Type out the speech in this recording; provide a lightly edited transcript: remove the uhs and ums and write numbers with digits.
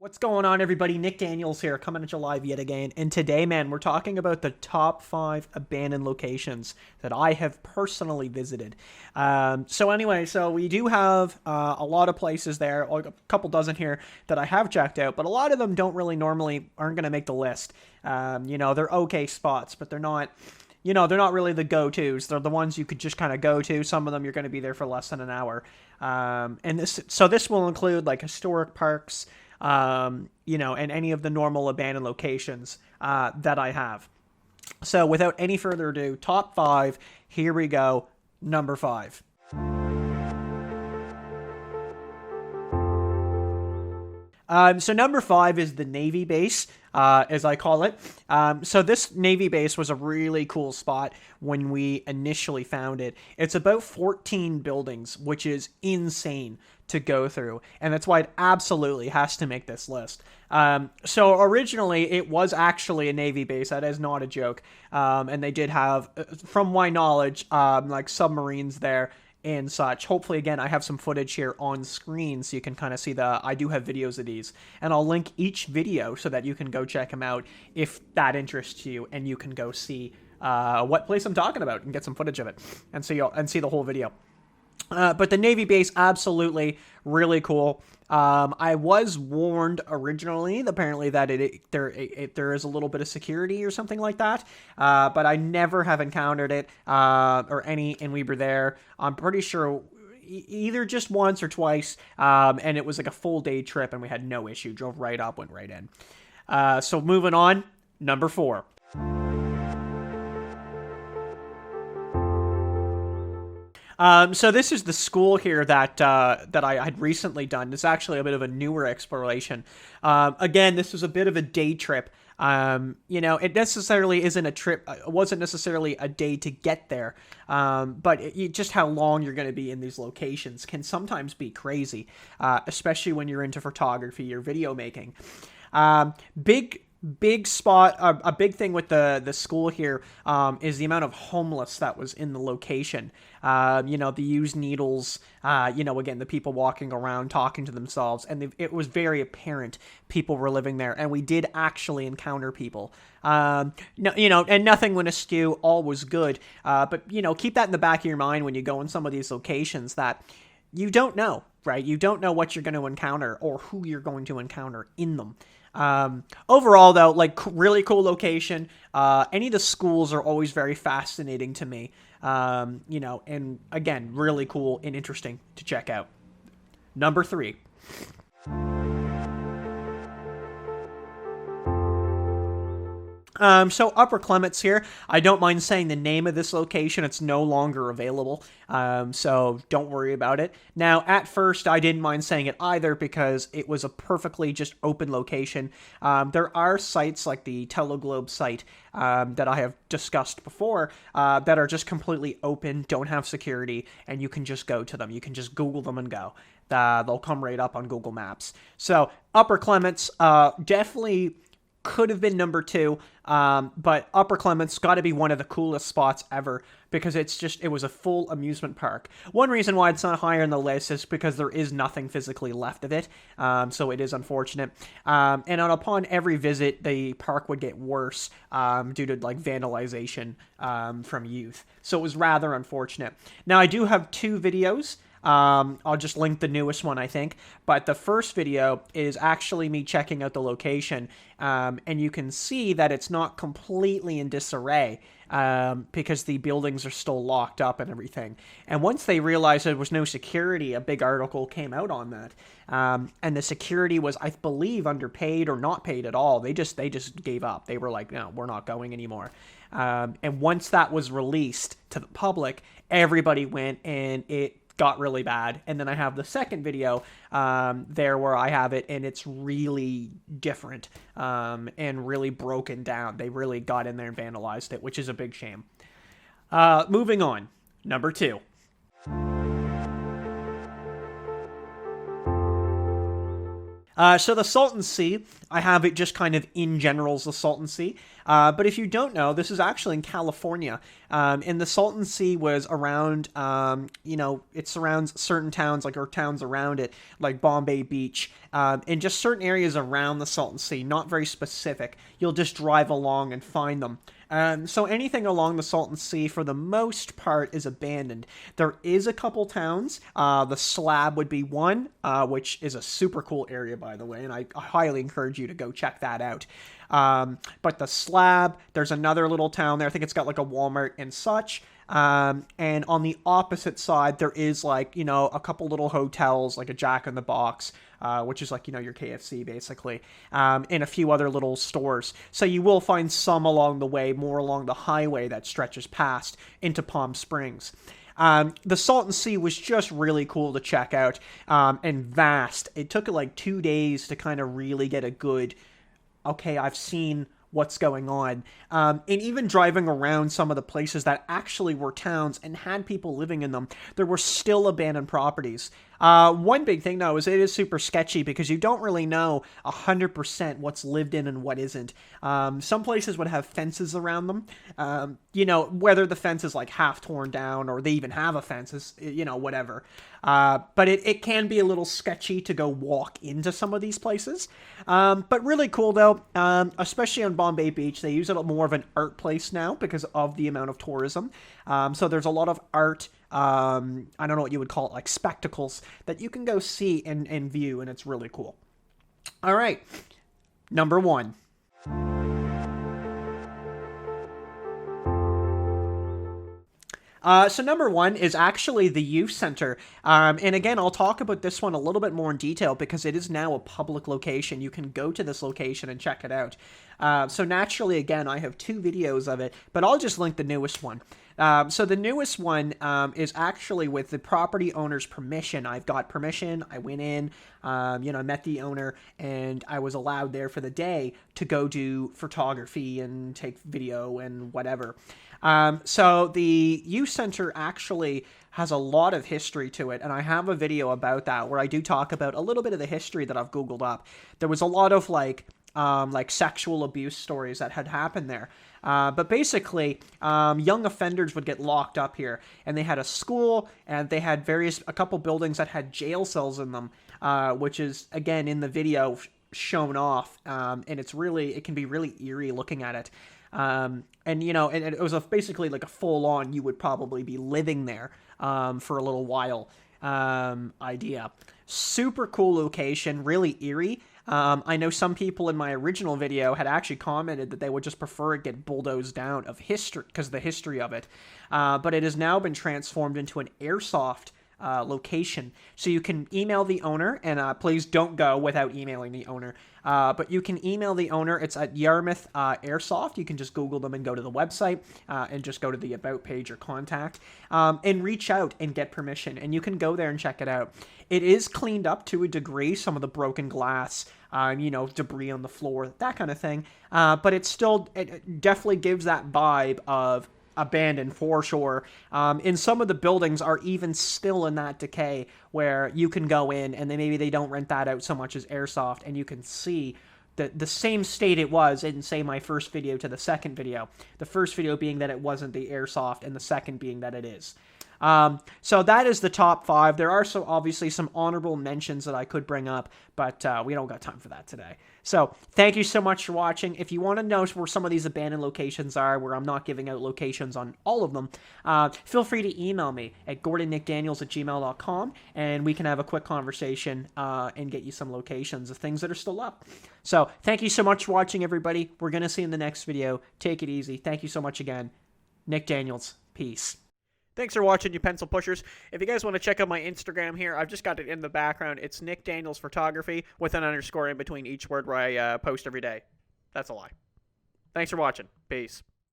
What's going on, everybody? Nick Daniels here, coming at you live yet again. And today, man, we're talking about the top 5 abandoned locations that I have personally visited. So we do have a lot of places there, like a couple dozen here that I have checked out, but a lot of them don't really normally aren't going to make the list. They're okay spots, but they're not. They're not really the go-tos. They're the ones you could just kind of go to. Some of them you're going to be there for less than an hour. This will include like historic parks, and any of the normal abandoned locations that I have. So without any further ado, top 5, here we go, number 5. So number 5 is the Navy base, as I call it. So this Navy base was a really cool spot when we initially found it. It's about 14 buildings, which is insane to go through, and that's why it absolutely has to make this list. So originally, it was actually a Navy base. That is not a joke. And they did have, from my knowledge, like submarines there and such. Hopefully, again, I have some footage here on screen so you can kind of see I do have videos of these, and I'll link each video so that you can go check them out if that interests you, and you can go see what place I'm talking about and get some footage of it and see the whole video. But the Navy base, absolutely really cool. I was warned originally, apparently, that there is a little bit of security or something like that, but I never have encountered it, and we were there, I'm pretty sure, either just once or twice, and it was like a full day trip, and we had no issue, drove right up, went right in. So moving on, number 4. So this is the school here that I had recently done. It's actually a bit of a newer exploration. Again, this was a bit of a day trip. It necessarily isn't a trip. It wasn't necessarily a day to get there. But just how long you're going to be in these locations can sometimes be crazy, especially when you're into photography or video making. Big spot, a big thing with the school here is the amount of homeless that was in the location. The used needles, again, the people walking around talking to themselves, and it was very apparent people were living there, and we did actually encounter people. And nothing went askew, all was good, but keep that in the back of your mind when you go in some of these locations that you don't know, right? You don't know what you're going to encounter or who you're going to encounter in them. Overall, though, like, really cool location. Any of the schools are always very fascinating to me. And again, really cool and interesting to check out. Number 3. So Upper Clements here. I don't mind saying the name of this location. It's no longer available, so don't worry about it. Now, at first, I didn't mind saying it either because it was a perfectly just open location. There are sites like the Teleglobe site that I have discussed before that are just completely open, don't have security, and you can just go to them. You can just Google them and go. They'll come right up on Google Maps. So Upper Clements, definitely could have been number 2, but Upper Clements got to be one of the coolest spots ever because it was a full amusement park. One reason why it's not higher on the list is because there is nothing physically left of it, so it is unfortunate. Upon every visit, the park would get worse due to like vandalization from youth, so it was rather unfortunate. Now, I do have 2 videos. I'll just link the newest one, I think. But the first video is actually me checking out the location, and you can see that it's not completely in disarray because the buildings are still locked up and everything. And once they realized there was no security, a big article came out on that. And the security was, I believe, underpaid or not paid at all. They just gave up. They were like, no, we're not going anymore. And once that was released to the public, everybody went, and it got really bad. And then I have the second video there where I have it, and it's really different and really broken down. They really got in there and vandalized it, which is a big shame. Moving on, number 2. So the Salton Sea, I have it just kind of in general as the Salton Sea. But if you don't know, this is actually in California. And the Salton Sea was around, it surrounds certain towns, or towns around it, like Bombay Beach, and just certain areas around the Salton Sea, not very specific. You'll just drive along and find them. So anything along the Salton Sea, for the most part, is abandoned. There is a couple towns. The Slab would be one, which is a super cool area, by the way, and I highly encourage you to go check that out. But the Slab, there's another little town there. I think it's got like a Walmart and such. And on the opposite side, there is a couple little hotels, like a Jack in the Box, which is your KFC basically, and a few other little stores. So you will find some along the way, more along the highway that stretches past into Palm Springs. The Salton Sea was just really cool to check out, and vast. It took like 2 days to kind of really get a good, okay, I've seen what's going on. And even driving around some of the places that actually were towns and had people living in them, there were still abandoned properties. One big thing, though, is it is super sketchy because you don't really know 100% what's lived in and what isn't. Some places would have fences around them. Whether the fence is like half torn down or they even have a fence is, whatever. But it can be a little sketchy to go walk into some of these places. But really cool, though, especially on Bombay Beach. They use it more of an art place now because of the amount of tourism. So there's a lot of art, I don't know what you would call it, like spectacles that you can go see and view, and it's really cool. All right, number 1. So number 1 is actually the youth center. And again, I'll talk about this one a little bit more in detail because it is now a public location. You can go to this location and check it out. So naturally, again, I have 2 videos of it, but I'll just link the newest one. So the newest one is actually with the property owner's permission. I've got permission. I went in, I met the owner, and I was allowed there for the day to go do photography and take video and whatever. So the youth center actually has a lot of history to it, and I have a video about that where I do talk about a little bit of the history that I've Googled up. There was a lot of like sexual abuse stories that had happened there. But basically, young offenders would get locked up here, and they had a school, and they had a couple buildings that had jail cells in them, which is, again, in the video shown off, and it can be really eerie looking at it. And it was basically like a full-on, you would probably be living there for a little while idea. Super cool location, really eerie. I know some people in my original video had actually commented that they would just prefer it get bulldozed down because of the history of it. But it has now been transformed into an airsoft location. So you can email the owner, and please don't go without emailing the owner. But you can email the owner. It's at Yarmouth Airsoft. You can just Google them and go to the website and just go to the About page or contact and reach out and get permission. And you can go there and check it out. It is cleaned up to a degree, some of the broken glass, debris on the floor, that kind of thing. But it definitely gives that vibe of abandoned for sure. And some of the buildings are even still in that decay where you can go in and maybe they don't rent that out so much as airsoft, and you can see the same state it was in, say, my first video to the second video. The first video being that it wasn't the airsoft, and the second being that it is. So that is the top 5. There are obviously some honorable mentions that I could bring up, but we don't got time for that today. So thank you so much for watching. If you want to know where some of these abandoned locations are, where I'm not giving out locations on all of them, feel free to email me at gordonnickdaniels@gmail.com, and we can have a quick conversation and get you some locations of things that are still up. So thank you so much for watching, everybody. We're going to see you in the next video. Take it easy. Thank you so much again. Nick Daniels. Peace. Thanks for watching, you pencil pushers. If you guys want to check out my Instagram here, I've just got it in the background. It's Nick Daniels Photography with an underscore in between each word where I post every day. That's a lie. Thanks for watching. Peace.